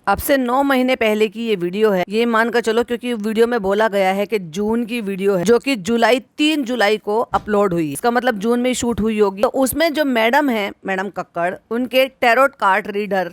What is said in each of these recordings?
अब से 9 महीने पहले की ये वीडियो है, ये मानकर चलो, क्योंकि वीडियो में बोला गया है कि जून की वीडियो है जो कि 3 जुलाई को अपलोड हुई। इसका मतलब जून में शूट हुई होगी। तो उसमें जो मैडम है, मैडम कक्कड़, उनके tarot card reader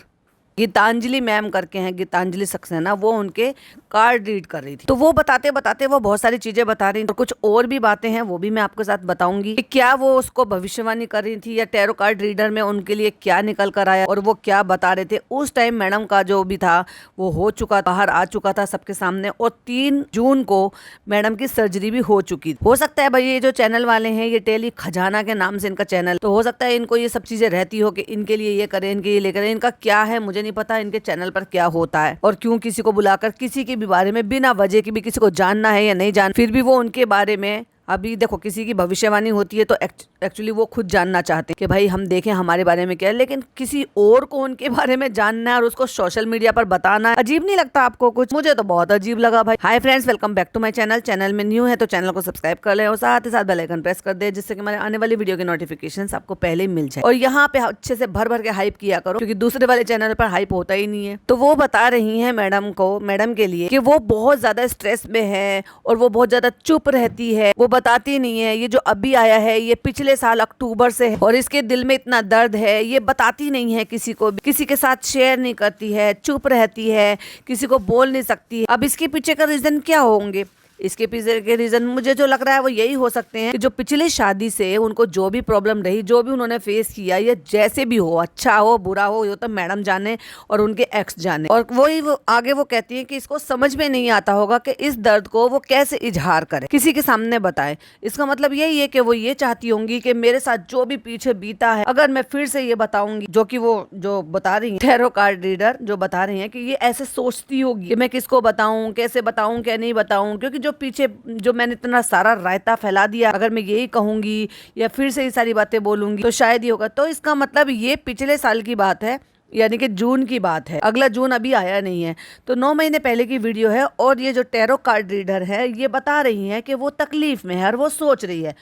Geetanjali ma'am करके हैं, गीतांजलि सक्सेना, वो उनके कार्ड रीड कर रही थी। तो वो बताते बताते वो बहुत सारी चीजें बता रही थी और कुछ और भी बातें हैं, वो भी मैं आपके साथ बताऊंगी कि क्या वो उसको भविष्यवाणी कर रही थी या टैरो कार्ड रीडर में उनके लिए क्या निकल कर आया और वो क्या बता रहे थे। उस टाइम मैडम का जो भी था वो हो चुका, बाहर आ चुका था सबके सामने, और 3 जून को मैडम की सर्जरी भी हो चुकी। हो सकता है भाई ये जो चैनल वाले हैं, ये टेली खजाना के नाम से इनका चैनल, तो हो सकता है इनको ये सब चीजें रहती हो कि इनके लिए ये करें, इनके ये ले करें। इनका क्या है मुझे नहीं पता, इनके चैनल पर क्या होता है और क्यों किसी को बुलाकर किसी के भी बारे में बिना वजह की भी किसी को जानना है या नहीं जानना, फिर भी वो उनके बारे में। अभी देखो, किसी की भविष्यवाणी होती है तो एक्चुअली वो खुद जानना चाहते हैं कि भाई हम देखें हमारे बारे में क्या है, लेकिन किसी और को उनके बारे में जानना है और उसको सोशल मीडिया पर बताना है। अजीब नहीं लगता आपको कुछ? मुझे तो बहुत अजीब लगा भाई। Hi friends, welcome back to my channel. Channel में न्यू है तो चैनल को सब्सक्राइब कर ले और साथ ही साथ बेल आइकन प्रेस कर दे, जिससे कि हमारे आने वाली वीडियो के नोटिफिकेशन आपको पहले ही मिल जाए। और यहाँ पे अच्छे से भर भर के हाइप किया करो, क्योंकि दूसरे वाले चैनल पर हाइप होता ही नहीं है। तो वो बता रही है मैडम के लिए कि वो बहुत ज्यादा स्ट्रेस में है और वो बहुत ज्यादा चुप रहती है, वो बताती नहीं है। ये जो अभी आया है ये पिछले साल अक्टूबर से है और इसके दिल में इतना दर्द है, ये बताती नहीं है किसी को, किसी के साथ शेयर नहीं करती है, चुप रहती है, किसी को बोल नहीं सकती। अब इसके पीछे का रीजन क्या होंगे? इसके पीछे के रीजन मुझे जो लग रहा है वो यही हो सकते हैं कि जो पिछली शादी से उनको जो भी प्रॉब्लम रही, जो भी उन्होंने फेस किया, या जैसे भी हो, अच्छा हो बुरा हो, ये तो मैडम जाने और उनके एक्स जाने। और वो आगे वो कहती है कि इसको समझ में नहीं आता होगा कि इस दर्द को वो कैसे इजहार करे, किसी के सामने बताए। इसका मतलब यही है कि वो ये चाहती होंगी कि मेरे साथ जो भी पीछे बीता है, अगर मैं फिर से ये बताऊंगी, जो कि वो जो बता रही है टैरो कार्ड रीडर जो बता रही है कि ये ऐसे सोचती होगी कि मैं किसको बताऊं, कैसे बताऊं, क्या नहीं बताऊं, क्योंकि जो पीछे जो मैंने इतना सारा रायता फैला दिया, अगर मैं यही कहूंगी या फिर से ये सारी बातें बोलूंगी तो शायद ही होगा। तो इसका मतलब ये पिछले साल की बात है, यानी कि जून की बात है। अगला जून अभी आया नहीं है, तो 9 महीने पहले की वीडियो है। और ये जो टैरो कार्ड रीडर है ये बता रही है कि वो तकलीफ में है और वो सोच रही है।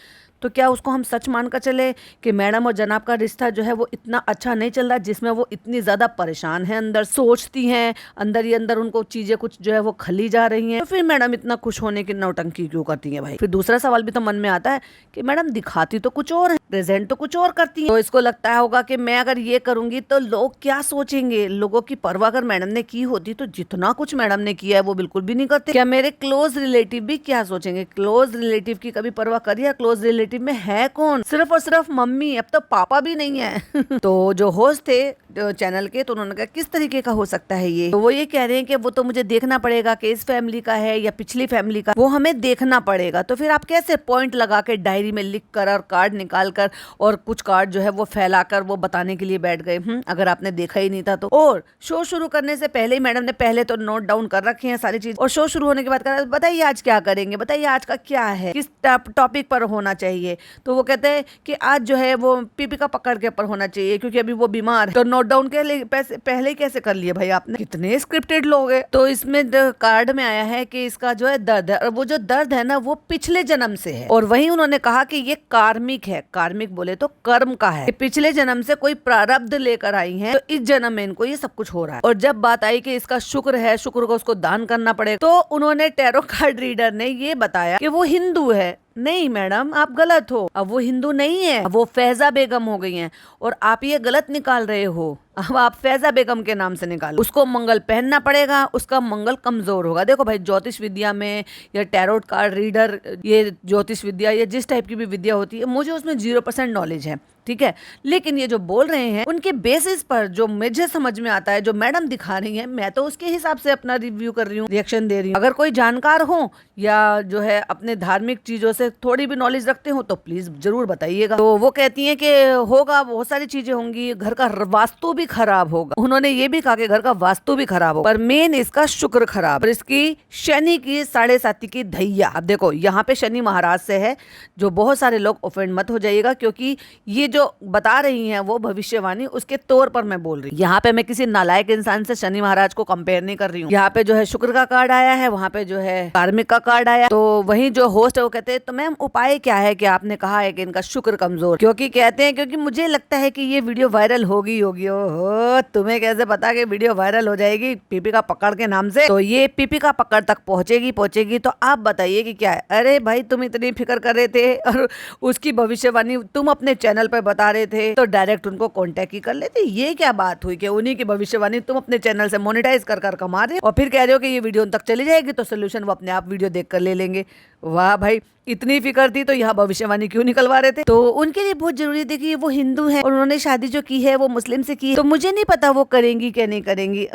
तो क्या उसको हम सच मानकर चले कि मैडम और जनाब का रिश्ता जो है वो इतना अच्छा नहीं चल रहा, जिसमें वो इतनी ज्यादा परेशान है, अंदर सोचती हैं, अंदर ही अंदर उनको चीजें कुछ जो है वो खली जा रही हैं। तो फिर मैडम इतना खुश होने की नौटंकी क्यों करती है भाई? फिर दूसरा सवाल भी तो मन में आता है कि मैडम दिखाती तो कुछ और है, प्रेजेंट तो कुछ और करती है। तो इसको लगता होगा कि मैं अगर ये करूंगी तो लोग क्या सोचेंगे। लोगों की परवाह अगर मैडम ने की होती तो जितना कुछ मैडम ने किया है वो बिल्कुल भी नहीं करते। क्या मेरे क्लोज रिलेटिव भी क्या सोचेंगे? क्लोज रिलेटिव की कभी परवाह करिए? क्लोज रिलेटिव में है कौन? सिर्फ और सिर्फ मम्मी, अब तो पापा भी नहीं है। तो जो होस्ट थे चैनल के, तो उन्होंने कहा किस तरीके का हो सकता है ये? तो वो ये कह रहे हैं कि वो तो मुझे देखना पड़ेगा कि इस फैमिली का है या पिछली फैमिली का, वो हमें देखना पड़ेगा। तो फिर आप कैसे पॉइंट लगा के डायरी में लिख कर और कार्ड निकाल कर और कुछ कार्ड जो है वो फैलाकर वो बताने के लिए बैठ गए, अगर आपने देखा ही नहीं था तो। और शो शुरू करने से पहले ही मैडम ने पहले तो नोट डाउन कर रखे हैं सारी चीज, और शो शुरू होने के बाद कहा बताइए आज क्या करेंगे, बताइए आज का क्या है, किस टॉपिक पर होना चाहिए। तो वो कहते हैं कि आज जो है वो पीपिका पकड़ के ऊपर होना चाहिए क्योंकि अभी वो बीमार है। तो नोट डाउन के लिए पहले ही कैसे कर लिए भाई आपने? कितने स्क्रिप्टेड लोग हैं। तो इसमें कार्ड में आया है कि इसका जो है दर्द है, और वो जो दर्द है ना वो पिछले जन्म से है। और वही उन्होंने कहा कि ये कार्मिक है। कार्मिक बोले तो कर्म का है, पिछले जन्म से कोई प्रारब्ध लेकर आई है, तो इस जन्म में इनको ये सब कुछ हो रहा है। और जब बात आई कि इसका शुक्र है, शुक्र को उसको दान करना पड़ेगा, तो उन्होंने टैरो कार्ड रीडर ने ये बताया कि वो हिंदू है। नहीं मैडम, आप गलत हो। अब वो हिंदू नहीं है, वो फैजा बेगम हो गई हैं और आप ये गलत निकाल रहे हो। अब आप फैजा बेगम के नाम से निकालो। उसको मंगल पहनना पड़ेगा, उसका मंगल कमजोर होगा। देखो भाई, ज्योतिष विद्या में या टैरोट कार्ड रीडर, ये ज्योतिष विद्या या जिस टाइप की भी विद्या होती है, मुझे उसमें 0% नॉलेज है, ठीक है। लेकिन ये जो बोल रहे हैं उनके बेसिस पर जो मुझे समझ में आता है, जो मैडम दिखा रही है, मैं तो उसके हिसाब से अपना रिव्यू कर रही हूँ, रिएक्शन दे रही हूँ। अगर कोई जानकार हो या जो है अपने धार्मिक चीजों से थोड़ी भी नॉलेज रखते हो तो प्लीज जरूर बताइएगा। तो वो कहती हैं कि होगा, बहुत सारी चीजें होंगी, घर का वास्तु भी खराब होगा। उन्होंने ये भी कहा कि घर का वास्तु भी खराब होगा, पर मेन इसका शुक्र खराब, और इसकी शनि की 7.5 की धैया। अब देखो यहाँ पे शनि महाराज से है, जो बहुत सारे लोग ऑफेंड मत हो जाइएगा, क्योंकि ये जो बता रही हैं वो भविष्यवाणी उसके तौर पर मैं बोल रही हूँ। यहाँ पे मैं किसी नालायक इंसान से शनि महाराज को कंपेयर नहीं कर रही हूँ। यहाँ पे जो है शुक्र का कार्ड आया है, वहाँ पे जो है कार्मिक का कार्ड आया। तो वही जो होस्ट है वो कहते हैं तो मैम उपाय क्या है कि आपने कहा है कि इनका शुक्र कमजोर, क्योंकि कहते हैं क्योंकि मुझे लगता है कि ये वीडियो वायरल होगी। ओहो, तुम्हें कैसे पता कि वीडियो वायरल हो जाएगी पीपी का पकड़ के नाम से? तो ये पीपी का पकड़ तक पहुंचेगी। तो आप बताइए कि क्या है। अरे भाई तुम इतनी फिक्र कर रहे थे और उसकी भविष्यवाणी तुम अपने चैनल पर बता रहे थे तो डायरेक्ट उनको कॉन्टेक्ट ही कर लेते। ये क्या बात हुई कि उन्हीं की भविष्यवाणी तुम अपने चैनल से मोनेटाइज कर कमा रहे हो और फिर कह रहे हो कि ये वीडियो उन तक चली जाएगी तो सोल्यूशन वो अपने आप वीडियो देख कर ले लेंगे। वाह भाई, इतनी फिक्र थी तो यहाँ भविष्यवाणी क्यों निकलवा रहे थे? तो उनके लिए बहुत जरूरी थी कि वो हिंदू है और उन्होंने शादी जो की है वो मुस्लिम से की है, तो मुझे नहीं पता वो करेंगी क्या नहीं करेंगी।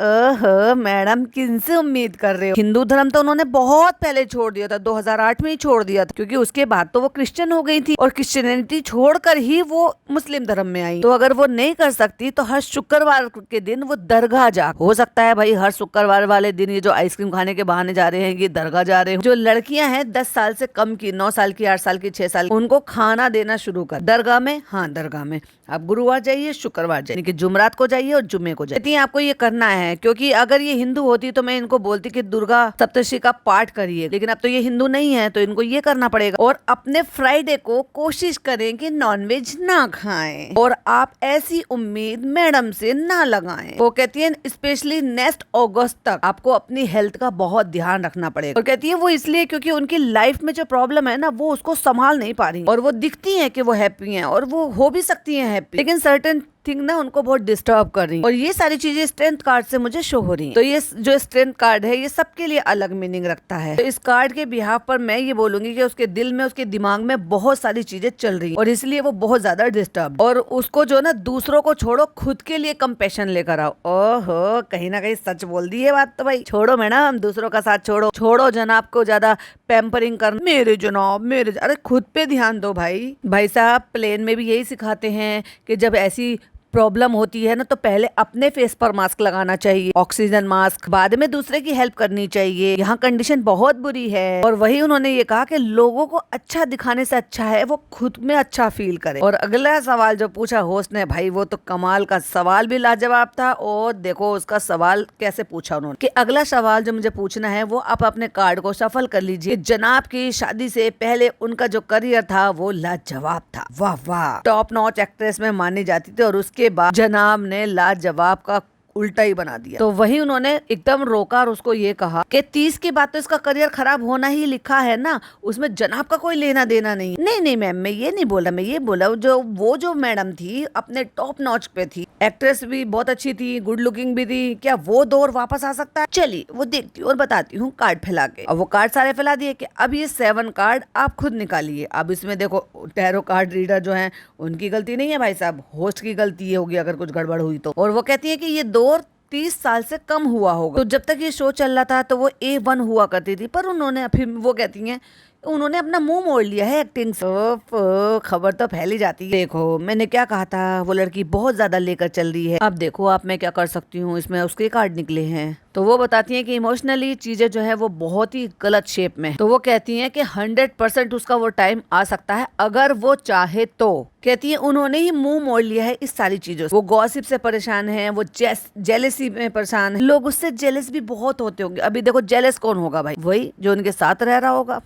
मैडम किनसे उम्मीद कर रहे हो? हिंदू धर्म तो उन्होंने बहुत पहले छोड़ दिया था, 2008 में ही छोड़ दिया था, क्योंकि उसके बाद तो वो क्रिश्चियन हो गई थी और क्रिश्चियनिटी छोड़कर ही वो मुस्लिम धर्म में आई। तो अगर वो नहीं कर सकती तो हर शुक्रवार के दिन वो दरगाह जा, हो सकता है भाई हर शुक्रवार वाले दिन ये जो आइसक्रीम खाने के बहाने जा रहे हैं ये दरगाह जा रहे हैं। जो लड़कियां हैं 10 साल से कम की, 9 साल की, 8 साल की, 6 साल, उनको खाना देना शुरू कर दरगाह में। हाँ दरगाह में आप गुरुवार जाइए, शुक्रवार जाइए, कि जुमरात को जाइए और जुम्मे को जाइए। आपको ये करना है, क्योंकि अगर ये हिंदू होती तो मैं इनको बोलती कि दुर्गा सप्तशती का पाठ करिए, लेकिन अब तो ये हिंदू नहीं है तो इनको ये करना पड़ेगा। और अपने फ्राइडे को कोशिश करें कि नॉनवेज ना खाएं और आप ऐसी उम्मीद मैडम से ना लगाएं। वो कहती है स्पेशली नेक्स्ट अगस्त तक आपको अपनी हेल्थ का बहुत ध्यान रखना पड़ेगा। और कहती है वो इसलिए क्योंकि उनकी लाइफ में जो प्रॉब्लम है ना वो उसको संभाल नहीं पा रही और वो दिखती है कि वो हैप्पी हैं और वो हो भी सकती हैं हैप्पी, लेकिन सर्टेन थिंग ना उनको बहुत डिस्टर्ब कर रही है। और ये सारी चीजें स्ट्रेंथ कार्ड से मुझे शो हो रही हैं। तो ये जो स्ट्रेंथ कार्ड है ये सबके लिए अलग मीनिंग रखता है। तो इस कार्ड के बिहाफ पर मैं ये बोलूंगी कि उसके दिल में, उसके दिमाग में बहुत सारी चीजें चल रही हैं और इसलिए वो बहुत ज्यादा डिस्टर्ब। और उसको जो ना दूसरों को छोड़ो, खुद के लिए कंपैशन लेकर आओ। ओहो, कहीं ना कहीं सच बोल दी है बात। तो भाई छोड़ो मैडम, दूसरों का साथ छोड़ो जनाब को ज्यादा पैम्परिंग कर, मेरे जनाब मेरे, अरे खुद पे ध्यान दो भाई साहब। प्लेन में भी यही सिखाते हैं कि जब ऐसी प्रॉब्लम होती है ना तो पहले अपने फेस पर मास्क लगाना चाहिए, ऑक्सीजन मास्क, बाद में दूसरे की हेल्प करनी चाहिए। यहाँ कंडीशन बहुत बुरी है। और वही उन्होंने ये कहा कि लोगों को अच्छा दिखाने से अच्छा है वो खुद में अच्छा फील करे। और अगला सवाल जो पूछा होस्ट ने, भाई वो तो कमाल का सवाल भी लाजवाब था। और देखो उसका सवाल कैसे पूछा उन्होंने कि अगला सवाल जो मुझे पूछना है वो आप अपने कार्ड को सफल कर लीजिए। जनाब की शादी से पहले उनका जो करियर था वो लाजवाब था। वाह वाह, टॉप नॉच एक्ट्रेस में मानी जाती थी और उसके बाद जनाब ने लाजवाब का उल्टा ही बना दिया। तो वही उन्होंने एकदम रोका और उसको ये कहा कि 30 के बाद तो इसका करियर खराब होना ही लिखा है ना, उसमें जनाब का कोई लेना देना नहीं। नहीं मैम मैं ये नहीं बोला, मैं ये बोला जो मैडम थी अपने टॉप नॉच पे थी, एक्ट्रेस भी बहुत अच्छी थी, गुड लुकिंग भी थी, क्या वो दौर वापस आ सकता है? चलिए वो देखती हूँ और बताती हूँ कार्ड फैला के। अब वो कार्ड सारे फैला दिए कि अब ये 7 कार्ड आप खुद निकालिए। अब इसमें देखो टैरो कार्ड रीडर जो है उनकी गलती नहीं है भाई साहब, होस्ट की गलती होगी अगर कुछ गड़बड़ हुई तो। और वो कहती है कि ये दौर 30 साल से कम हुआ होगा। तो जब तक ये शो चल रहा था तो वो A1 हुआ करती थी, पर उन्होंने फिर वो कहती हैं उन्होंने अपना मुंह मोड़ लिया है एक्टिंग से। खबर तो फैली जाती है। देखो मैंने क्या कहा था, वो लड़की बहुत ज्यादा लेकर चल रही है। अब देखो आप मैं क्या कर सकती हूँ, इसमें उसके कार्ड निकले हैं। तो वो बताती हैं कि इमोशनली चीजें जो है वो बहुत ही गलत शेप में। तो वो कहती हैं कि 100% उसका वो टाइम आ सकता है अगर वो चाहे तो। कहती है उन्होंने ही मुंह मोड़ लिया है इस सारी चीजों से। वो गॉसिप से परेशान है, वो जेलसी में परेशान है। लोग उससे जेलस भी बहुत होते होंगे। अभी देखो जेलस कौन होगा भाई? वही जो उनके साथ रह रहा होगा।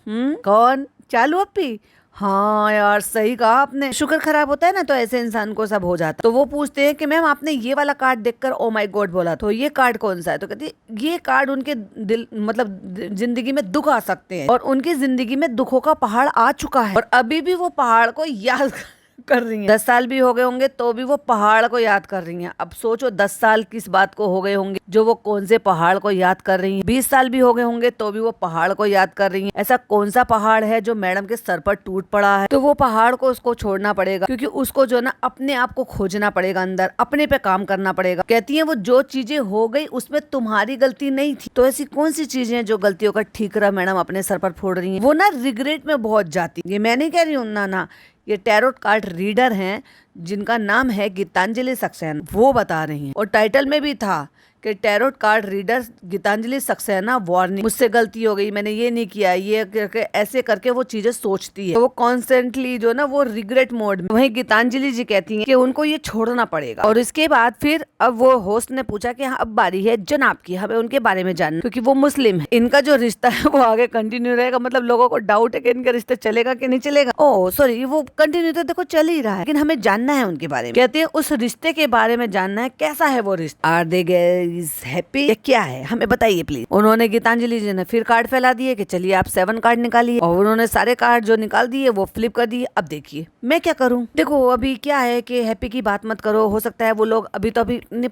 कौन? चालू अप्पी। हाँ यार सही कहा आपने, शुक्र खराब होता है ना तो ऐसे इंसान को सब हो जाता। तो वो पूछते हैं कि मैम आपने ये वाला कार्ड देखकर ओ माय गॉड बोला, तो ये कार्ड कौन सा है? तो कहती है ये कार्ड उनके दिल मतलब जिंदगी में दुख आ सकते हैं और उनकी जिंदगी में दुखों का पहाड़ आ चुका है और अभी भी वो पहाड़ को याद कर रही हैं। 10 साल भी हो गए होंगे तो भी वो पहाड़ को याद कर रही हैं। अब सोचो 10 साल किस बात को हो गए होंगे जो वो कौन से पहाड़ को याद कर रही हैं। 20 साल भी हो गए होंगे तो भी वो पहाड़ को याद कर रही हैं। ऐसा कौन सा पहाड़ है जो मैडम के सर पर टूट पड़ा है? तो वो पहाड़ को उसको छोड़ना पड़ेगा, क्योंकि उसको जो ना अपने आप को खोजना पड़ेगा, अंदर अपने पे काम करना पड़ेगा। कहती है वो जो चीजें हो गई उसमें तुम्हारी गलती नहीं थी। तो ऐसी कौन सी चीजें हैं जो गलतियों का ठीकरा मैडम अपने सर पर फोड़ रही है? वो ना रिग्रेट में बहुत जाती। ये मैं नहीं कह रही हूँ ना, ये टैरोट कार्ड रीडर हैं जिनका नाम है गीतांजलि सक्सेना, वो बता रही हैं। और टाइटल में भी था कि tarot card reader Geetanjali Saxena warning, मुझसे गलती हो गई, मैंने ये नहीं किया, ये करके ऐसे करके वो चीजें सोचती है, तो वो कॉन्स्टेंटली जो ना वो रिग्रेट मोड में। वहीं गीतांजलि जी कहती हैं कि उनको ये छोड़ना पड़ेगा। और इसके बाद फिर अब वो होस्ट ने पूछा कि हाँ, अब बारी है जनाब की, हमें उनके बारे में जानना, क्योंकि वो मुस्लिम है, इनका जो रिश्ता है वो आगे कंटिन्यू रहेगा। मतलब लोगों को डाउट है कि इनका रिश्ता चलेगा कि नहीं चलेगा। ओह सॉरी, वो कंटिन्यू तो देखो चल ही रहा है, लेकिन हमें जानना है उनके बारे में। कहते हैं उस रिश्ते के बारे में जानना है, कैसा है वो रिश्ता, आर दे गाइस हैप्पी, क्या है हमें बताइए प्लीज। उन्होंने गीतांजलि जी ने फिर कार्ड फैला दिए कि चलिए आप 7 कार्ड निकालिए, और उन्होंने सारे कार्ड जो निकाल दिए वो फ्लिप कर दिए। अब देखिए मैं क्या करूं। देखो अभी क्या है कि हैप्पी की बात मत करो, हो सकता है वो लोग अभी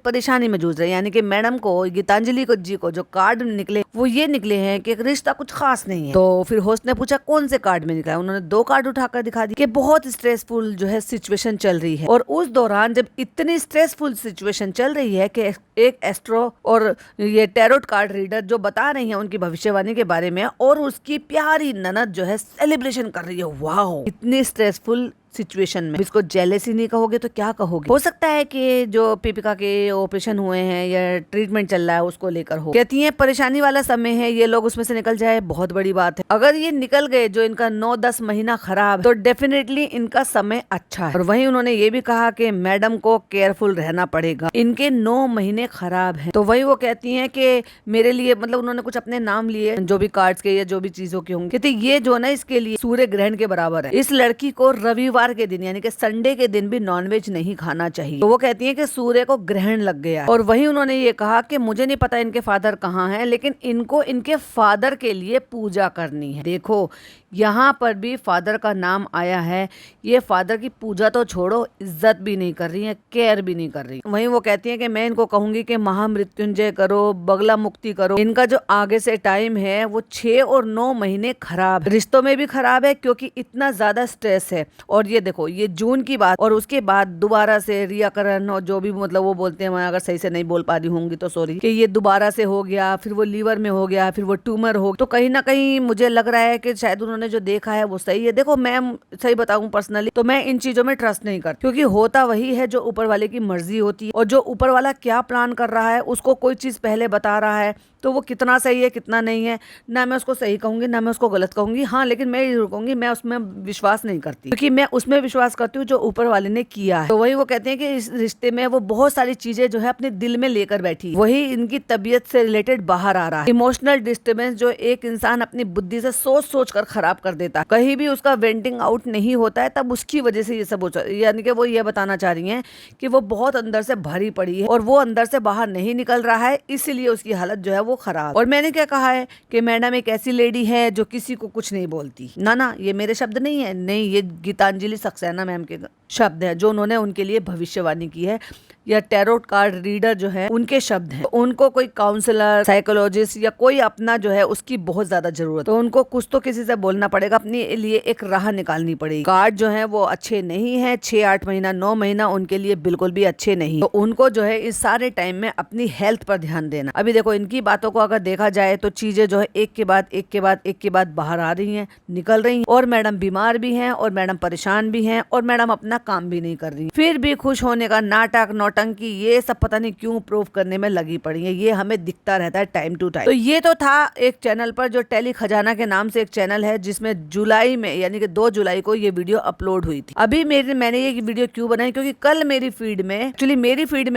परेशानी में जूझ रहे हैं, यानी कि मैडम को गीतांजलि जी को जो कार्ड निकले वो ये निकले हैं कि रिश्ता कुछ खास नहीं है। तो फिर होस्ट ने पूछा कौन से कार्ड में निकला, उन्होंने 2 कार्ड उठाकर दिखा दी कि बहुत स्ट्रेसफुल जो है सिचुएशन चल रही है। और उस दौरान जब इतनी स्ट्रेसफुल सिचुएशन चल रही है कि एक एस्ट्रो और ये टैरोट कार्ड रीडर जो बता रही है उनकी भविष्यवाणी के बारे में, और उसकी प्यारी ननद जो है सेलिब्रेशन कर रही है। वाह, इतनी स्ट्रेसफुल सिचुएशन में इसको जेलेसी नहीं कहोगे तो क्या कहोगे। हो सकता है कि जो पीपिका के ऑपरेशन हुए हैं या ट्रीटमेंट चल रहा है उसको लेकर हो। कहती हैं परेशानी वाला समय है, ये लोग उसमें से निकल जाए बहुत बड़ी बात है। अगर ये निकल गए जो इनका 9-10 महीना खराब, तो डेफिनेटली इनका समय अच्छा है। और वहीं उन्होंने ये भी कहा कि मैडम को केयरफुल रहना पड़ेगा, इनके 9 महीने खराब है। तो वही वो कहती है कि मेरे लिए, मतलब उन्होंने कुछ अपने नाम लिए जो भी कार्ड्स के या जो भी चीजों के होंगे, कहते ये जो ना इसके लिए सूर्य ग्रहण के बराबर है। इस लड़की को रविवार के दिन यानी कि संडे के दिन भी नॉनवेज नहीं खाना चाहिए। तो वो कहती है कि सूर्य को ग्रहण लग गया। और वहीं उन्होंने ये कहा कि मुझे नहीं पता इनके फादर कहाँ हैं, लेकिन इनको इनके फादर के लिए पूजा करनी है। देखो यहाँ पर भी फादर का नाम आया है, ये फादर की पूजा तो छोड़ो, इज्जत भी नहीं कर रही है, केयर भी नहीं कर रही। वहीं वो कहती है कि मैं इनको कहूंगी कि महामृत्युंजय करो, बगला मुक्ति करो। इनका जो आगे से टाइम है वो 6 और 9 महीने खराब, रिश्तों में भी खराब है क्योंकि इतना ज्यादा स्ट्रेस है। और ये देखो ये जून की बात, और उसके बाद दोबारा से रियाकरण और जो भी मतलब वो बोलते हैं, मैं अगर सही से नहीं बोल पा रही होंगी तो सॉरी, कि ये दोबारा से हो गया, फिर वो लीवर में हो गया, फिर वो ट्यूमर हो। तो कहीं ना कहीं मुझे लग रहा है कि शायद उन्होंने जो देखा है वो सही है। देखो मैं सही बताऊं पर्सनली तो मैं इन चीजों में ट्रस्ट नहीं करती, क्योंकि होता वही है जो ऊपर वाले की मर्जी होती है, और जो ऊपर वाला क्या प्लान कर रहा है उसको कोई चीज पहले बता रहा है तो वो कितना सही है कितना नहीं है, ना मैं उसको सही कहूंगी ना मैं उसको गलत कहूंगी। हाँ, लेकिन मैं ये कहूंगी मैं उसमें विश्वास नहीं करती, क्योंकि मैं उसमें विश्वास करती हूँ जो ऊपर वाले ने किया है। तो वही वो कहते हैं कि इस रिश्ते में वो बहुत सारी चीजें जो है अपने दिल में लेकर बैठी, वही इनकी तबीयत से रिलेटेड बाहर आ रहा है। इमोशनल डिस्टर्बेंस जो एक इंसान अपनी बुद्धि से सोच सोच कर खराब कर देता है, कहीं भी उसका वेंटिंग आउट नहीं होता है, तब उसकी वजह से ये सब होता है। यानी कि वो ये बताना चाह रही है कि वो बहुत अंदर से भरी पड़ी है और वो अंदर से बाहर नहीं निकल रहा है, इसलिए उसकी हालत जो है वो खराब। और मैंने क्या कहा है कि मैडम एक ऐसी लेडी है जो किसी को कुछ नहीं बोलती। ना, ये मेरे शब्द नहीं है, नहीं, ये गीतांजलि सक्सेना मैम के शब्द है जो उन्होंने उनके लिए भविष्यवाणी की है, या टैरोट कार्ड रीडर जो है उनके शब्द हैं। तो उनको कोई काउंसलर, साइकोलॉजिस्ट या कोई अपना जो है उसकी बहुत ज्यादा जरूरत, तो उनको कुछ तो किसी से बोलना पड़ेगा, अपने लिए एक राह निकालनी पड़ेगी। कार्ड जो है वो अच्छे नहीं है, 6-8 महीना 9 महीना उनके लिए बिल्कुल भी अच्छे नहीं। तो उनको जो है इस सारे टाइम में अपनी हेल्थ पर ध्यान देना। अभी देखो इनकी बातों को अगर देखा जाए तो चीजें जो है एक के बाद बाहर आ रही है, निकल रही है, और मैडम बीमार भी है और मैडम परेशान भी है और मैडम अपना काम भी नहीं कर रही, फिर भी खुश होने का नाटक नौटंकी ये सब पता नहीं क्यों प्रूव करने में लगी पड़ी है। ये हमें दिखता रहता है टाइम टू टाइम। तो ये तो था एक चैनल पर जो टेली खजाना के नाम से एक चैनल है, जिसमें जुलाई में यानी कि 2 जुलाई को ये वीडियो अपलोड हुई थी। अभी मैंने ये वीडियो क्यों बनाई, क्योंकि कल मेरी फीड में, एक्चुअली मेरी फीड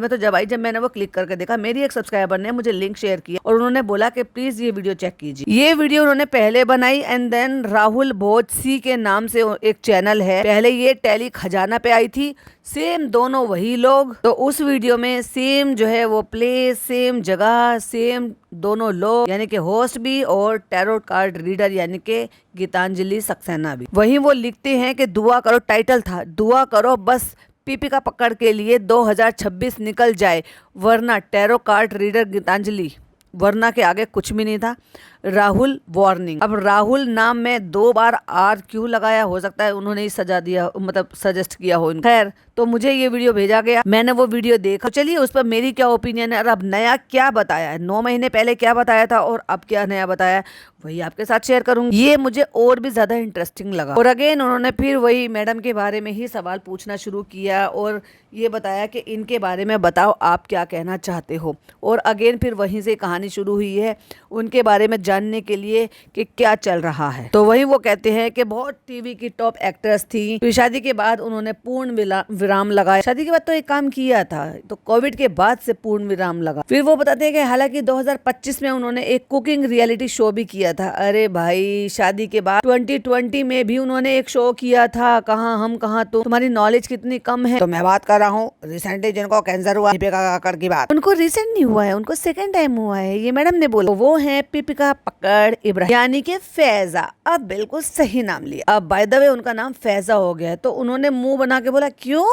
में तो जब आई, जब मैंने वो क्लिक करके देखा, मेरी एक सब्सक्राइबर ने मुझे लिंक शेयर किया और उन्होंने बोला कि प्लीज ये वीडियो चेक कीजिए। ये वीडियो उन्होंने पहले बनाई, एंड देन राहुल भोज सी के नाम से एक चैनल है, पहले ये टेली खजाना पे आई थी, सेम दोनों वही लोग। तो उस वीडियो में सेम जो है वो प्लेस, सेम जगह, सेम दोनों लोग, यानी कि होस्ट भी और टैरोट कार्ड रीडर यानी कि गीतांजलि सक्सेना भी। वहीं वो लिखते हैं कि दुआ करो, टाइटल था दुआ करो बस पीपिका पकड़ के लिए 2026 निकल जाए, वरना टैरो कार्ड रीडर गीतांजलि, वरना के आगे कुछ भी नहीं था। राहुल वार्निंग। अब राहुल नाम में 2 बार आर क्यों लगाया, हो सकता है उन्होंने ही सजा दिया, मतलब सजेस्ट किया हो। खैर, तो मुझे ये वीडियो भेजा गया, मैंने वो वीडियो देखा। तो चलिए उस पर मेरी क्या ओपिनियन है और अब नया क्या बताया है, 9 महीने पहले क्या बताया था और अब क्या नया बताया है, वही आपके साथ शेयर करूंगी। ये मुझे और भी ज्यादा इंटरेस्टिंग लगा। और अगेन उन्होंने फिर वही मैडम के बारे में ही सवाल पूछना शुरू किया और ये बताया कि इनके बारे में बताओ आप क्या कहना चाहते हो। और अगेन फिर वहीं से कहानी शुरू हुई है उनके बारे में जानने के लिए कि क्या चल रहा है। तो वहीं वो कहते हैं कि बहुत टीवी की टॉप एक्ट्रेस थी, फिर शादी के बाद उन्होंने पूर्ण विराम लगाया। शादी के बाद तो एक काम किया था, तो कोविड के बाद से पूर्ण विराम लगा। फिर वो बताते हैं कि हालांकि 2025 में उन्होंने एक कुकिंग रियलिटी शो भी किया था। अरे भाई, शादी के बाद 2020 में भी उन्होंने एक शो किया था, कहाँ हम कहाँ तुम, तुम्हारी नॉलेज कितनी कम है। तो मैं बात कर रहा हूँ रिसेंटली जिनको कैंसर हुआ, दीपिका कक्कड़ की बात। उनको रिसेंट नहीं हुआ है, उनको सेकंड टाइम हुआ है, ये मैडम ने बोला। वो है दीपिका कक्कड़ इब्राहिम, यानी कि फैजा। अब बिल्कुल सही नाम लिया। अब बाय द वे उनका नाम फैजा हो गया, तो उन्होंने मुंह बना के बोला क्यों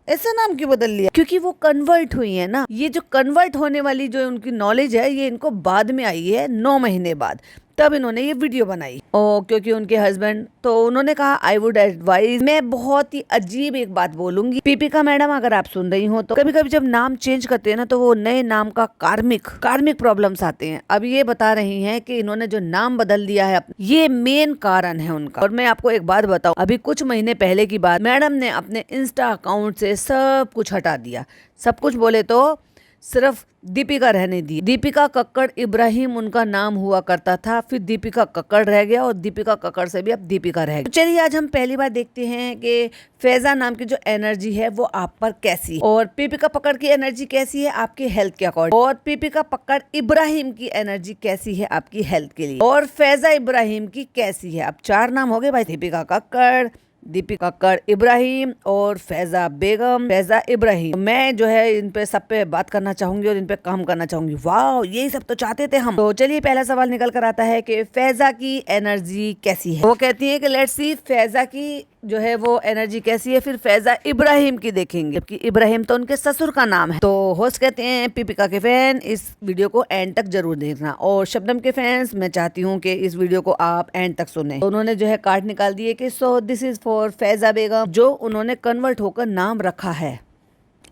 ऐसा नाम क्यों बदल लिया, क्योंकि वो कन्वर्ट हुई है ना। ये जो कन्वर्ट होने वाली जो उनकी नॉलेज है, ये इनको बाद में आई है, 9 महीने बाद, तब इन्होंने ये वीडियो बनाई। क्योंकि उनके हस्बैंड, तो उन्होंने कहा आई वुड एडवाइज, मैं बहुत ही अजीब एक बात बोलूंगी, दीपिका मैडम अगर आप सुन रही हो तो कभी कभी जब नाम चेंज करते हैं ना, तो वो नए नाम का कार्मिक प्रॉब्लम्स आते हैं। अब ये बता रही हैं कि इन्होंने जो नाम बदल दिया है, ये मेन कारण है उनका। और मैं आपको एक बात बताऊं, अभी कुछ महीने पहले की बात, मैडम ने अपने इंस्टा अकाउंट से सब कुछ हटा दिया। सब कुछ बोले तो सिर्फ दीपिका रहने दी। दीपिका कक्कड़ इब्राहिम उनका नाम हुआ करता था, फिर दीपिका कक्कड़ रह गया और दीपिका कक्कड़ से भी अब दीपिका रह गया। तो चलिए आज हम पहली बार देखते हैं कि फैजा नाम की जो एनर्जी है वो आप पर कैसी है, और दीपिका कक्कड़ की एनर्जी कैसी है आपके हेल्थ के अकॉर्डिंग, और दीपिका कक्कड़ इब्राहिम की एनर्जी कैसी है आपकी हेल्थ के लिए, और फैजा इब्राहिम की कैसी है। अब 4 नाम हो गए भाई, दीपिका कक्कड़, दीपिका कक्कड़ इब्राहिम और फैजा बेगम, फैजा इब्राहिम। मैं जो है इन पे सब पे बात करना चाहूंगी और इन पे काम करना चाहूंगी। वाह, यही सब तो चाहते थे हम। तो चलिए पहला सवाल निकल कर आता है कि फैजा की एनर्जी कैसी है। वो कहती है कि लेट्स सी फैजा की जो है वो एनर्जी कैसी है, फिर फैजा इब्राहिम की देखेंगे, जबकि इब्राहिम तो उनके ससुर का नाम है। तो होस्ट कहते हैं दीपिका के फैन इस वीडियो को एंड तक जरूर देखना, और शबनम के फैंस मैं चाहती हूँ कि इस वीडियो को आप एंड तक सुने। तो उन्होंने जो है कार्ड निकाल दिए कि so this is for Faiza Begum, जो उन्होंने कन्वर्ट होकर नाम रखा है।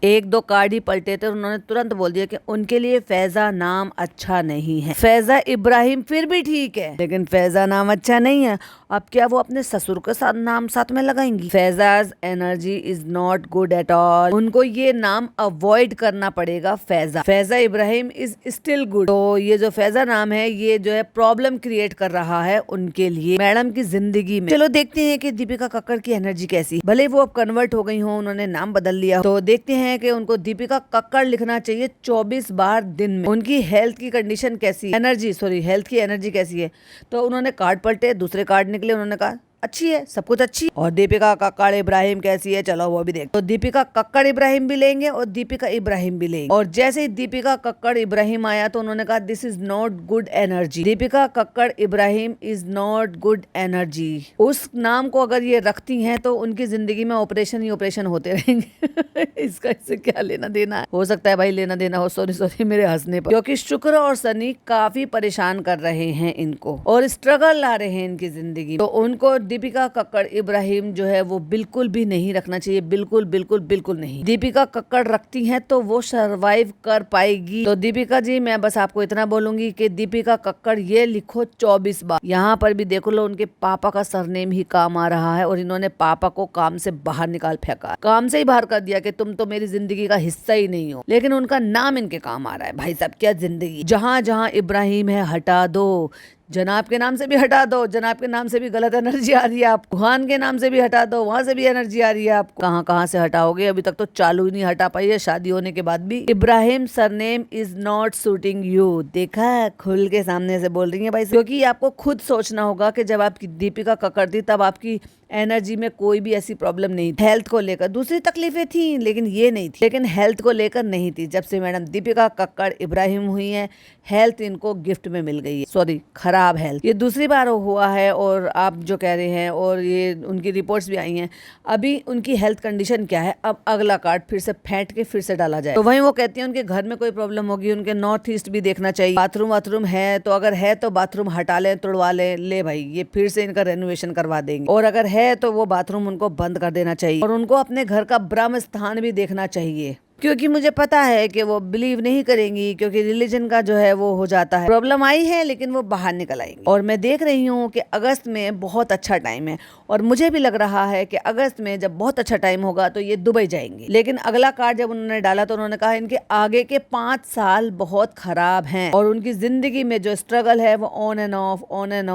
1-2 कार्ड ही पलटे थे, उन्होंने तुरंत बोल दिया कि उनके लिए फैजा नाम अच्छा नहीं है। फैजा इब्राहिम फिर भी ठीक है, लेकिन फैजा नाम अच्छा नहीं है। अब क्या वो अपने ससुर के साथ नाम साथ में लगाएंगी। Faiza's energy is not good at all, उनको ये नाम अवॉइड करना पड़ेगा। Faiza Ibrahim is still good. तो ये जो फैजा नाम है, ये जो है प्रॉब्लम क्रिएट कर रहा है उनके लिए, मैडम की जिंदगी में। चलो देखते हैं कि दीपिका कक्कड़ की एनर्जी कैसी, भले वो अब कन्वर्ट हो गई हो, उन्होंने नाम बदल लिया, तो देखते हैं कि उनको दीपिका कक्कड़ लिखना चाहिए 24 बार दिन में। उनकी हेल्थ की कंडीशन कैसी, हेल्थ की एनर्जी कैसी है। तो उन्होंने कार्ड पलटे, दूसरे कार्ड निकले, उन्होंने कहा अच्छी है, सब कुछ अच्छी है। और दीपिका कक्कड़ इब्राहिम कैसी है, चलो वो भी देख। तो दीपिका कक्कड़ इब्राहिम भी लेंगे और दीपिका इब्राहिम भी लेंगे। और जैसे ही दीपिका कक्कड़ इब्राहिम आया तो उन्होंने कहा this is not good energy, Deepika Kakkar Ibrahim is not good energy. उस नाम को अगर ये रखती हैं तो उनकी जिंदगी में ऑपरेशन ही ऑपरेशन होते रहेंगे। इसका इससे क्या लेना देना है, हो सकता है भाई लेना देना हो, सॉरी मेरे हंसने पर, क्योंकि शुक्र और शनि काफी परेशान कर रहे हैं इनको और स्ट्रगल ला रहे हैं इनकी जिंदगी। तो उनको दीपिका कक्कड़ इब्राहिम जो है वो बिल्कुल भी नहीं रखना चाहिए, बिल्कुल नहीं। दीपिका कक्कड़ रखती हैं तो वो सरवाइव कर पाएगी। तो दीपिका जी, मैं बस आपको इतना बोलूंगी कि दीपिका कक्कड़ ये लिखो 24 बार। यहाँ पर भी देखो लो, उनके पापा का सरनेम ही काम आ रहा है और इन्होंने पापा को काम से बाहर निकाल फेंका, काम से ही बाहर कर दिया कि तुम तो मेरी जिंदगी का हिस्सा ही नहीं हो, लेकिन उनका नाम इनके काम आ रहा है। भाई साहब क्या जिंदगी, जहाँ जहाँ इब्राहिम है हटा दो, जनाब के नाम से भी हटा दो, जनाब के नाम से भी गलत एनर्जी आ रही है आपको, खान के नाम से भी हटा दो, वहां से भी एनर्जी आ रही है आपको। कहाँ कहाँ से हटाओगे, अभी तक तो चालू ही नहीं हटा पाई है शादी होने के बाद भी। Ibrahim surname is not shooting you, देखा खुल के सामने से बोल रही है भाई, क्योंकि आपको खुद सोचना होगा कि जब आपकी दीपिका कक्कड़ थी तब आपकी एनर्जी में कोई भी ऐसी प्रॉब्लम नहीं थी। हेल्थ को लेकर दूसरी तकलीफें थी लेकिन ये नहीं थी, लेकिन हेल्थ को लेकर नहीं थी। जब से मैडम दीपिका कक्कड़ इब्राहिम हुई है, हेल्थ इनको गिफ्ट में मिल गई है, खराब खराब हेल्थ। ये दूसरी बार हुआ है और आप जो कह रहे हैं और ये उनकी रिपोर्ट्स भी आई हैं। अभी उनकी हेल्थ कंडीशन क्या है, अब अगला कार्ड फिर से फेंट के फिर से डाला जाए। तो वहीं वो कहती हैं उनके घर में कोई प्रॉब्लम होगी, उनके नॉर्थ ईस्ट भी देखना चाहिए, बाथरूम है तो अगर है तो बाथरूम हटा लें, तुड़वा लें, ले भाई ये फिर से इनका रेनोवेशन करवा देंगे। और अगर है तो वो बाथरूम उनको बंद कर देना चाहिए और उनको अपने घर का ब्रह्म स्थान भी देखना चाहिए, क्योंकि मुझे पता है कि वो बिलीव नहीं करेंगी, क्योंकि रिलीजन का जो है वो हो जाता है। प्रॉब्लम आई है लेकिन वो बाहर निकल आएंगी। और मैं देख रही हूँ कि अगस्त में बहुत अच्छा टाइम है और मुझे भी लग रहा है कि अगस्त में जब बहुत अच्छा टाइम होगा तो ये दुबई जाएंगी। लेकिन अगला कार्ड जब उन्होंने डाला तो उन्होंने कहा इनके आगे के 5 साल बहुत खराब हैं और उनकी जिंदगी में जो स्ट्रगल है वो ऑन एंड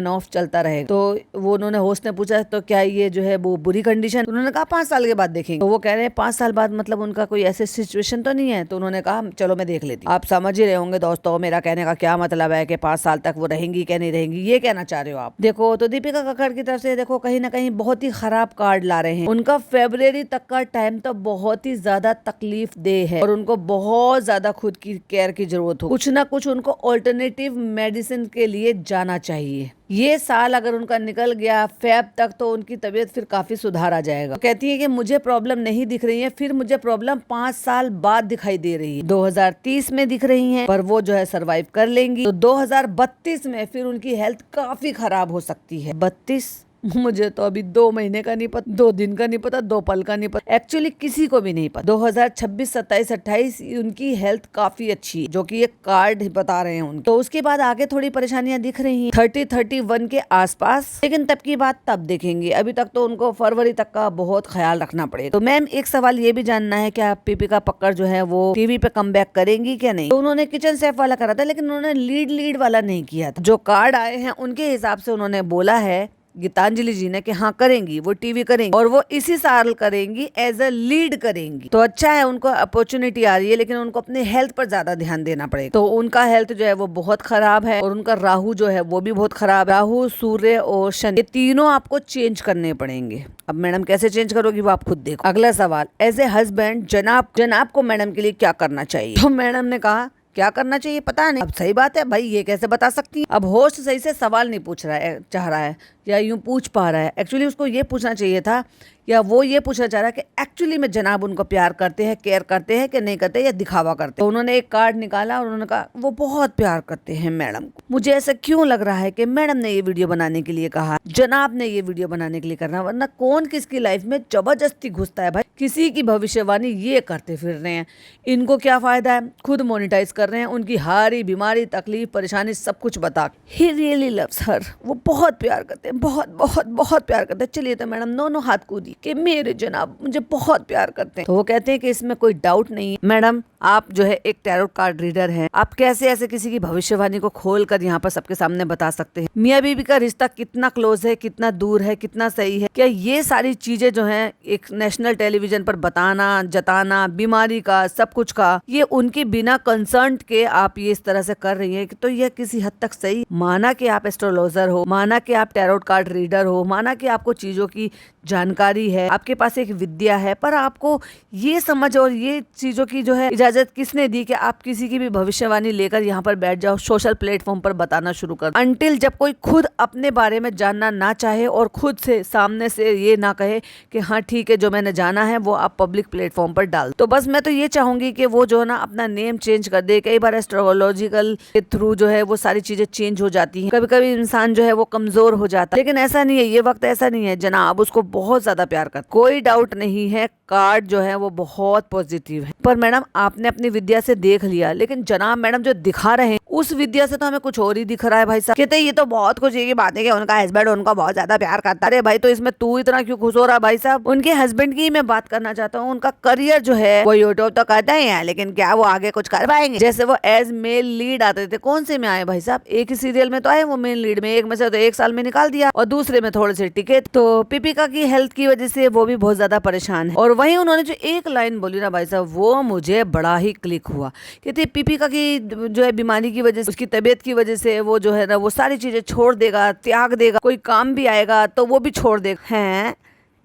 ऑफ चलता रहेगा। तो वो उन्होंने होस्ट ने पूछा तो क्या ये जो है वो बुरी कंडीशन, उन्होंने कहा 5 साल के बाद देखेंगे। तो वो कह रहे हैं 5 साल बाद मतलब उनका कोई ऐसे सिचुएशन तो नहीं है। तो उन्होंने कहा चलो मैं देख लेती हूँ। आप समझ ही रहे होंगे दोस्तों मेरा कहने का क्या मतलब है कि 5 साल तक वो रहेंगी क्या नहीं रहेंगी, ये कहना चाह रहे हो आप। देखो तो दीपिका कक्कड़ की तरफ से देखो कहीं ना कहीं बहुत ही खराब कार्ड ला रहे हैं। उनका फरवरी तक का टाइम तो बहुत ही ज्यादा तकलीफ दे है और उनको बहुत ज्यादा खुद की केयर की जरूरत हो। कुछ ना कुछ उनको ऑल्टरनेटिव मेडिसिन के लिए जाना चाहिए। ये साल अगर उनका निकल गया फेब तक तो उनकी तबीयत फिर काफी सुधार आ जाएगा। कहती है कि मुझे प्रॉब्लम नहीं दिख रही है, फिर मुझे प्रॉब्लम 5 साल बाद दिखाई दे रही है। 2030 में दिख रही है पर वो जो है सरवाइव कर लेंगी। तो 2032 में फिर उनकी हेल्थ काफी खराब हो सकती है। 32 मुझे तो अभी 2 महीने का नहीं पता, 2 दिन का नहीं pता, 2 पल का नहीं पता, एक्चुअली किसी को भी नहीं पता। 2026, 27, 28 उनकी हेल्थ काफी अच्छी है, जो कि ये कार्ड बता रहे हैं उनके। तो उसके बाद आगे थोड़ी परेशानियां दिख रही हैं 30-31 के आसपास, लेकिन तब की बात तब देखेंगे। अभी तक तो उनको फरवरी तक का बहुत ख्याल रखना पड़ेगा। तो मैम एक सवाल ये भी जानना है क्या दीपिका कक्कड़ जो है वो टीवी पे कमबैक करेंगी क्या नहीं। तो उन्होंने किचन शेफ वाला करा था लेकिन उन्होंने लीड वाला नहीं किया था। जो कार्ड आए हैं उनके हिसाब से उन्होंने बोला है गीतांजलि जी ने कि हाँ करेंगी, वो टीवी करेंगी और वो इसी साल करेंगी, एज अ लीड करेंगी। तो अच्छा है उनको अपॉर्चुनिटी आ रही है, लेकिन उनको अपने हेल्थ पर ज्यादा ध्यान देना पड़ेगा। तो उनका हेल्थ जो है वो बहुत खराब है और उनका राहु जो है वो भी बहुत खराब। राहु, सूर्य और शनि, ये तीनों आपको चेंज करने पड़ेंगे। अब मैडम कैसे चेंज करोगी वो आप खुद देखो। अगला सवाल, एज ए हस्बैंड जनाब को मैडम के लिए क्या करना चाहिए। तो मैडम ने कहा क्या करना चाहिए पता नहीं। अब सही बात है भाई, ये कैसे बता सकती है। अब होस्ट सही से सवाल नहीं पूछ रहा है, चाह रहा है या यूं पूछ पा रहा है। एक्चुअली उसको ये पूछना चाहिए था या वो ये पूछना चाह रहा है कि एक्चुअली में जनाब उनको प्यार करते हैं, केयर करते हैं कि नहीं करते या दिखावा करते हैं। तो उन्होंने एक कार्ड निकाला और उन्होंने कहा वो बहुत प्यार करते हैं मैडम को। मुझे ऐसा क्यों लग रहा है कि मैडम ने ये वीडियो बनाने के लिए कहा, जनाब ने ये वीडियो बनाने के लिए करना, वरना कौन किसकी लाइफ में जबरदस्ती घुसता है भाई। किसी की भविष्यवाणी ये करते फिर रहे हैं, इनको क्या फायदा है, खुद मोनिटाइज कर रहे हैं, उनकी हारी बीमारी तकलीफ परेशानी सब कुछ बता। ही रियली लव्स हर, वो बहुत प्यार करते हैं, बहुत प्यार करते हैं। चलिए तो मैडम दोनों हाथ कूदी कि मेरे जनाब मुझे बहुत प्यार करते हैं। तो वो कहते हैं कि इसमें कोई डाउट नहीं है। मैडम आप जो है एक टैरोट कार्ड रीडर हैं, आप कैसे ऐसे किसी की भविष्यवाणी को खोलकर यहाँ पर सबके सामने बता सकते हैं। मियाँ बीवी का रिश्ता कितना क्लोज है, कितना दूर है, कितना सही है, क्या ये सारी चीजें जो है एक नेशनल टेलीविजन पर बताना, जताना, बीमारी का, सब कुछ का, ये उनके बिना कंसर्न के आप ये इस तरह से कर रही है, तो यह किसी हद तक सही। माना कि आप एस्ट्रोलॉजर हो, माना कि आप टैरोट कार्ड रीडर हो, माना कि आपको चीजों की जानकारी है, आपके पास एक विद्या है, पर आपको ये समझ और ये चीजों की जो है इजाजत किसने दी कि आप किसी की भी भविष्यवाणी लेकर यहाँ पर बैठ जाओ, सोशल प्लेटफॉर्म पर बताना शुरू कर। अंटिल जब कोई खुद अपने बारे में जानना ना चाहे और खुद से सामने से ये ना कहे कि हाँ ठीक है जो मैंने जाना है वो आप पब्लिक प्लेटफॉर्म पर डाल। तो बस मैं तो ये चाहूंगी कि वो जो है ना अपना नेम चेंज कर दे। कई बार एस्ट्रोलॉजिकल के थ्रू जो है वो सारी चीजें चेंज हो जाती हैं, कभी कभी इंसान जो है वो कमजोर हो जाता है, लेकिन ऐसा नहीं है, ये वक्त ऐसा नहीं है। जनाब उसको बहुत ज्यादा प्यार करता, कोई डाउट नहीं है। कार्ड जो है वो बहुत पॉजिटिव है। पर मैडम आपने अपनी विद्या से देख लिया, लेकिन जनाब मैडम जो दिखा रहे हैं उस विद्या से तो हमें कुछ और ही दिख रहा है भाई साहब। कहते ये तो बहुत कुछ ये बात है कि उनका हस्बैंड उनको बहुत ज्यादा प्यार करता है। अरे भाई तो इसमें तू इतना क्यों खुश हो रहा है भाई साहब। उनके हस्बैंड की मैं बात करना चाहता हूँ। उनका करियर जो है वो यूट्यूब तो करते ही है, लेकिन क्या वो आगे कुछ कर पाएंगे। जैसे वो एज मेल लीड आते थे, कौन से में आए भाई साहब, एक ही सीरियल में तो आए वो मेन लीड में, एक में से तो 1 साल में निकाल दिया और दूसरे में थोड़े से टिके। तो दीपिका की हेल्थ की वजह से वो भी बहुत ज्यादा परेशान है। और वहीं उन्होंने जो एक लाइन बोली ना भाई साहब, वो मुझे बड़ा ही क्लिक हुआ। कहते दीपिका की जो है बीमारी की वजह से, उसकी तबीयत की वजह से वो जो है ना वो सारी चीजें छोड़ देगा, त्याग देगा, कोई काम भी आएगा तो वो भी छोड़ देगा। हैं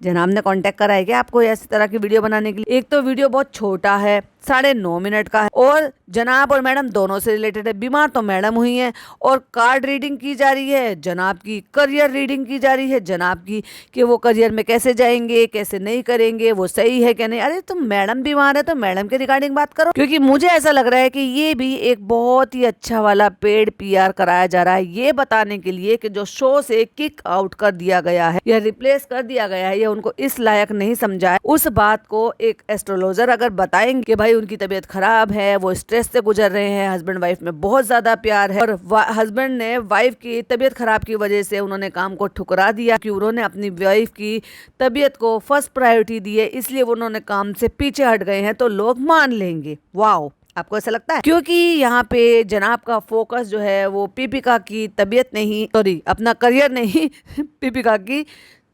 जनाब ने कांटेक्ट करा है क्या आपको इस तरह की वीडियो बनाने के लिए। एक तो वीडियो बहुत छोटा है, 9.5 मिनट का है और जनाब और मैडम दोनों से रिलेटेड है। बीमार तो मैडम हुई हैं और कार्ड रीडिंग की जा रही है जनाब की, करियर रीडिंग की जा रही है जनाब की कि वो करियर में कैसे जाएंगे, कैसे नहीं करेंगे, वो सही है क्या नहीं। अरे तुम मैडम बीमार है तो मैडम के रिगार्डिंग बात करो, क्योंकि मुझे ऐसा लग रहा है कि ये भी एक बहुत ही अच्छा वाला पेड पीआर कराया जा रहा है, ये बताने के लिए कि जो शो से किक आउट कर दिया गया है या रिप्लेस कर दिया गया है या उनको इस लायक नहीं समझा है, उस बात को एक एस्ट्रोलॉजर अगर बताएंगे कि भाई उनकी तबीयत खराब है, वो स्ट्रेस से गुजर रहे हैं, हस्बैंड वाइफ में बहुत ज्यादा प्यार है और हस्बैंड ने वाइफ की तबीयत खराब की वजह से उन्होंने काम को ठुकरा दिया कि उन्होंने अपनी वाइफ की तबीयत को फर्स्ट प्रायोरिटी दी है, इसलिए वो उन्होंने काम से पीछे हट गए हैं, तो लोग मान लेंगे। वाओ, आपको ऐसा लगता है? क्योंकि यहाँ पे जनाब का फोकस जो है वो पीपिका की तबीयत नहीं, सॉरी अपना करियर नहीं पीपिका की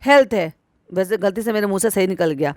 हेल्थ है। वैसे गलती से मेरे मुंह से सही निकल गया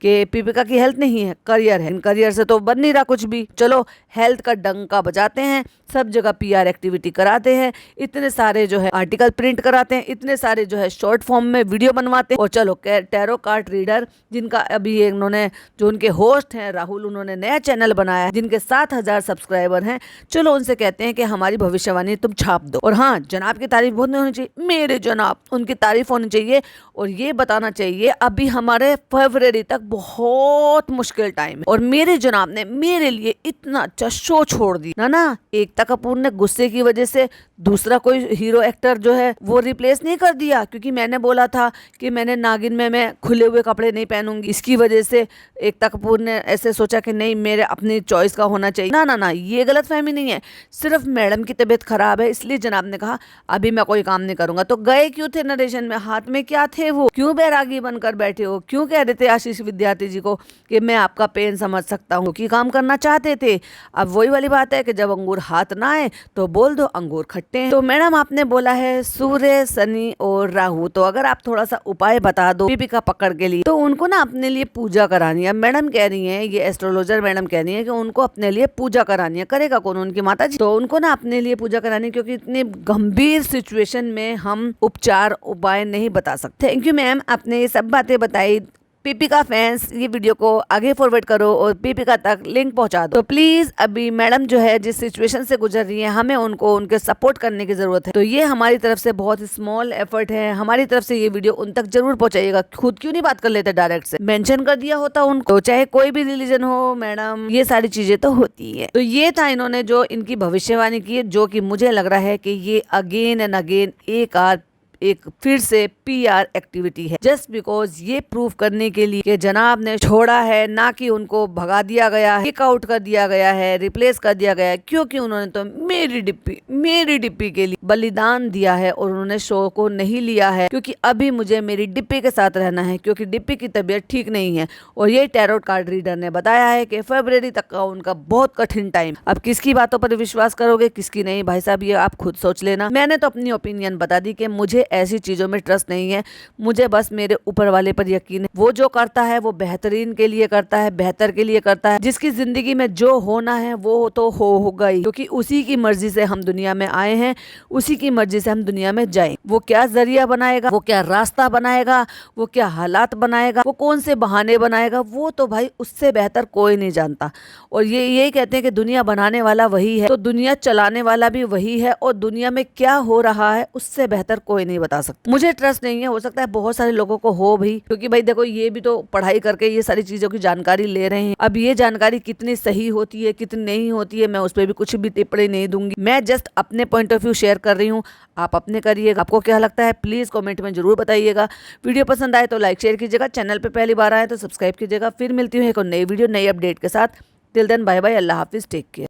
कि पीपिका की हेल्थ नहीं है, करियर है। करियर से तो बन नहीं रहा कुछ भी। चलो हेल्थ का डंका बजाते हैं, सब जगह पीआर एक्टिविटी कराते हैं, इतने सारे जो है आर्टिकल प्रिंट कराते हैं, इतने सारे जो है शॉर्ट फॉर्म में वीडियो बनवाते हैं। और चलो टैरो कार्ड रीडर जिनका अभी उन्होंने जो उनके होस्ट हैं राहुल, उन्होंने नया चैनल बनाया है जिनके 7,000 सब्सक्राइबर हैं, चलो उनसे कहते हैं कि हमारी भविष्यवाणी तुम छाप दो। और हाँ, जनाब की तारीफ बहुत नहीं होनी चाहिए, मेरे जनाब उनकी तारीफ होनी चाहिए और ये बताना चाहिए अभी हमारे फरवरी तक बहुत मुश्किल टाइम है और मेरे जनाब ने मेरे लिए इतना अच्छा शो छोड़ दिया ना। एकता कपूर ने गुस्से की वजह से दूसरा कोई हीरो एक्टर जो है वो रिप्लेस नहीं कर दिया, क्योंकि मैंने बोला था कि मैंने नागिन में मैं खुले हुए कपड़े नहीं पहनूंगी, इसकी वजह से एकता कपूर ने ऐसे सोचा कि नहीं मेरे अपनी चॉइस का होना चाहिए। ना ना ना, ये गलत फहमी नहीं है, सिर्फ मैडम की तबीयत खराब है इसलिए जनाब ने कहा अभी मैं कोई काम नहीं करूंगा। तो गए क्यों थे नरेशन में, हाथ में क्या थे वो, क्यों बैरागी बनकर बैठे हो, क्यों कह रहे थे आशीष विद्यार्थी जी को कि मैं आपका पेन समझ सकता हूँ, कि काम करना चाहते थे। अब वही वाली बात है कि जब अंगूर हाथ ना आए तो बोल दो अंगूर खट्टे हैं। तो मैडम आपने बोला है सूर्य, शनि और राहु, तो अगर आप थोड़ा सा उपाय बता दो पीपिका पकड़ के लिए, तो उनको ना अपने लिए पूजा करानी है। मैडम कह रही है, ये एस्ट्रोलॉजर मैडम कह रही है कि उनको अपने लिए पूजा करानी है। करेगा कौन, उनकी माता जी, तो उनको ना अपने लिए पूजा करानी है, क्योंकि इतनी गंभीर सिचुएशन में हम उपचार उपाय नहीं बता सकते। थैंक यू मैम, आपने ये सब बातें बताई। पीपिका फैंस ये वीडियो को आगे फॉरवर्ड करो और पीपिका तक लिंक पहुंचा दो। तो प्लीज अभी मैडम जो है जिस सिचुएशन से गुजर रही है, हमें उनको उनके सपोर्ट करने की जरूरत है। तो ये हमारी तरफ से बहुत स्मॉल एफर्ट है, हमारी तरफ से ये वीडियो उन तक जरूर पहुंचाइएगा। खुद क्यों नहीं बात कर लेते, डायरेक्ट से मेंशन कर दिया होता उनको। तो चाहे कोई भी रिलीजन हो मैडम, ये सारी चीजें तो होती है। तो ये था इन्होंने जो इनकी भविष्यवाणी की, जो कि मुझे लग रहा है कि ये अगेन एंड अगेन एक फिर से पीआर एक्टिविटी है, जस्ट बिकॉज ये प्रूव करने के लिए कि जनाब ने छोड़ा है, ना कि उनको भगा दिया गया है, किक आउट कर दिया गया है, रिप्लेस कर दिया गया है, क्योंकि उन्होंने तो मेरी डिप्पी के लिए बलिदान दिया है और उन्होंने शो को नहीं लिया है, क्योंकि अभी मुझे मेरी डिप्पी के साथ रहना है, क्योंकि डिप्पी की तबीयत ठीक नहीं है। और ये टैरोट कार्ड रीडर ने बताया है कि फरवरी तक का उनका बहुत कठिन टाइम। अब किसकी बातों पर विश्वास करोगे, किसकी नहीं, भाई साहब ये आप खुद सोच लेना। मैंने तो अपनी ओपिनियन बता दी कि मुझे ऐसी चीजों में ट्रस्ट नहीं है, मुझे बस मेरे ऊपर वाले पर यकीन है। वो जो करता है वो बेहतरीन के लिए करता है, बेहतर के लिए करता है। जिसकी जिंदगी में जो होना है वो तो होगा ही, क्योंकि उसी की मर्जी से हम दुनिया में आए हैं, उसी की मर्जी से हम दुनिया में जाएं। वो क्या जरिया बनाएगा, वो क्या रास्ता बनाएगा, वो क्या हालात बनाएगा, वो कौन से बहाने बनाएगा, वो तो भाई उससे बेहतर कोई नहीं जानता। और ये यही कहते हैं कि दुनिया बनाने वाला वही है, तो दुनिया चलाने वाला भी वही है, और दुनिया में क्या हो रहा है उससे बेहतर कोई नहीं बता सकता। मुझे ट्रस्ट नहीं है, हो सकता है बहुत सारे लोगों को हो भी, क्योंकि भाई देखो ये भी तो पढ़ाई करके ये सारी चीजों की जानकारी ले रहे हैं। अब ये जानकारी कितनी सही होती है कितनी नहीं होती है, मैं उस पर भी कुछ भी टिप्पणी नहीं दूंगी। मैं जस्ट अपने पॉइंट ऑफ व्यू शेयर कर रही हूँ, आप अपने करिएगा। आपको क्या लगता है प्लीज कमेंट में जरूर बताइएगा। वीडियो पसंद आए तो लाइक शेयर कीजिएगा, चैनल पे पहली बार आए तो सब्सक्राइब कीजिएगा। फिर मिलती हूँ एक और नई वीडियो नई अपडेट के साथ। टिल देन बाय बाय, अल्लाह हाफिज, टेक केयर।